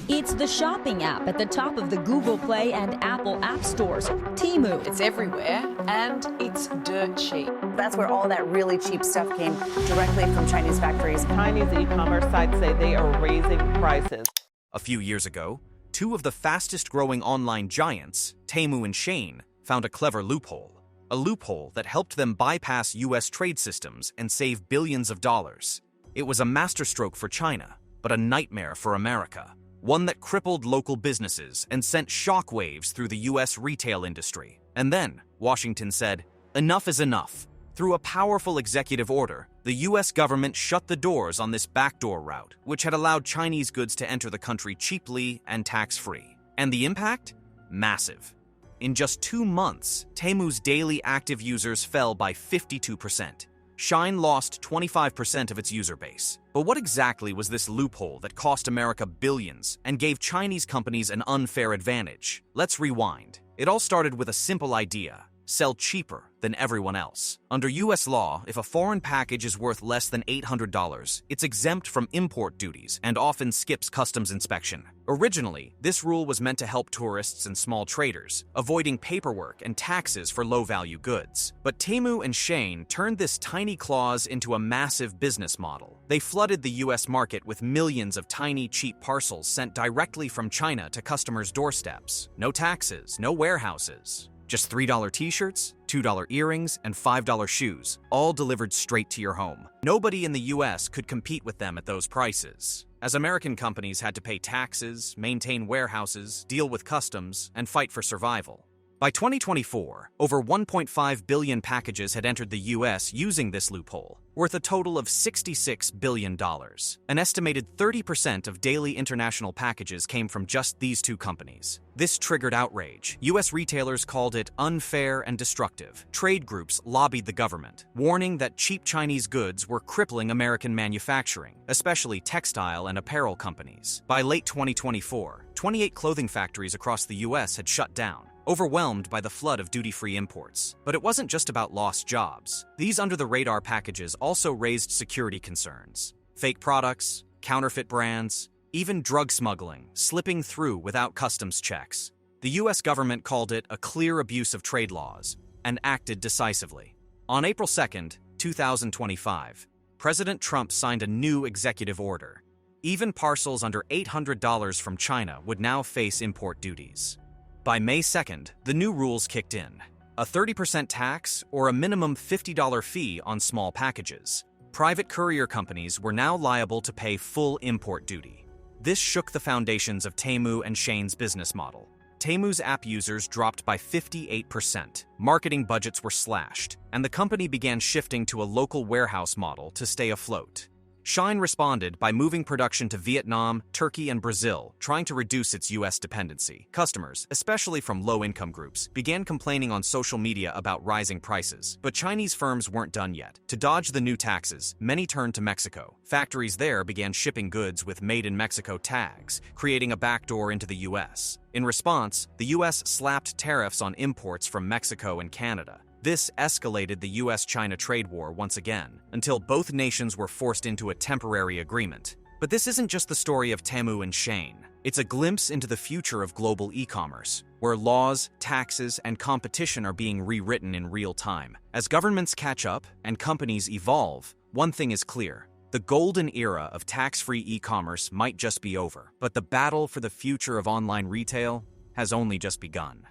It's the shopping app at the top of the Google Play and Apple App Stores, Temu. It's everywhere and it's dirt cheap. That's where all that really cheap stuff came directly from Chinese factories. Chinese e-commerce sites say they are raising prices. A few years ago, two of the fastest-growing online giants, Temu and Shein, found a clever loophole. A loophole that helped them bypass U.S. trade systems and save billions of dollars. It was a masterstroke for China, but a nightmare for America. One that crippled local businesses and sent shockwaves through the U.S. retail industry. And then, Washington said, enough is enough. Through a powerful executive order, the U.S. government shut the doors on this backdoor route, which had allowed Chinese goods to enter the country cheaply and tax-free. And the impact? Massive. In just 2 months, Temu's daily active users fell by 52%. Shein lost 25% of its user base. But what exactly was this loophole that cost America billions and gave Chinese companies an unfair advantage? Let's rewind. It all started with a simple idea: sell cheaper than everyone else. Under U.S. law, if a foreign package is worth less than $800, it's exempt from import duties and often skips customs inspection. Originally, this rule was meant to help tourists and small traders, avoiding paperwork and taxes for low-value goods. But Temu and Shein turned this tiny clause into a massive business model. They flooded the U.S. market with millions of tiny, cheap parcels sent directly from China to customers' doorsteps. No taxes, no warehouses. Just $3 t-shirts, $2 earrings, and $5 shoes, all delivered straight to your home. Nobody in the US could compete with them at those prices, as American companies had to pay taxes, maintain warehouses, deal with customs, and fight for survival. By 2024, over 1.5 billion packages had entered the US using this loophole, worth a total of $66 billion. An estimated 30% of daily international packages came from just these two companies. This triggered outrage. US retailers called it unfair and destructive. Trade groups lobbied the government, warning that cheap Chinese goods were crippling American manufacturing, especially textile and apparel companies. By late 2024, 28 clothing factories across the US had shut down, overwhelmed by the flood of duty-free imports. But it wasn't just about lost jobs. These under-the-radar packages also raised security concerns. Fake products, counterfeit brands, even drug smuggling slipping through without customs checks. The U.S. government called it a clear abuse of trade laws and acted decisively. On April 2, 2025, President Trump signed a new executive order. Even parcels under $800 from China would now face import duties. By May 2nd, the new rules kicked in. A 30% tax or a minimum $50 fee on small packages. Private courier companies were now liable to pay full import duty. This shook the foundations of Temu and Shein's business model. Temu's app users dropped by 58%. Marketing budgets were slashed, and the company began shifting to a local warehouse model to stay afloat. Shein responded by moving production to Vietnam, Turkey, and Brazil, trying to reduce its U.S. dependency. Customers, especially from low-income groups, began complaining on social media about rising prices. But Chinese firms weren't done yet. To dodge the new taxes, many turned to Mexico. Factories there began shipping goods with Made in Mexico tags, creating a backdoor into the U.S. In response, the U.S. slapped tariffs on imports from Mexico and Canada. This escalated the US-China trade war once again, until both nations were forced into a temporary agreement. But this isn't just the story of Temu and Shein. It's a glimpse into the future of global e-commerce, where laws, taxes, and competition are being rewritten in real time. As governments catch up and companies evolve, one thing is clear: the golden era of tax-free e-commerce might just be over, but the battle for the future of online retail has only just begun.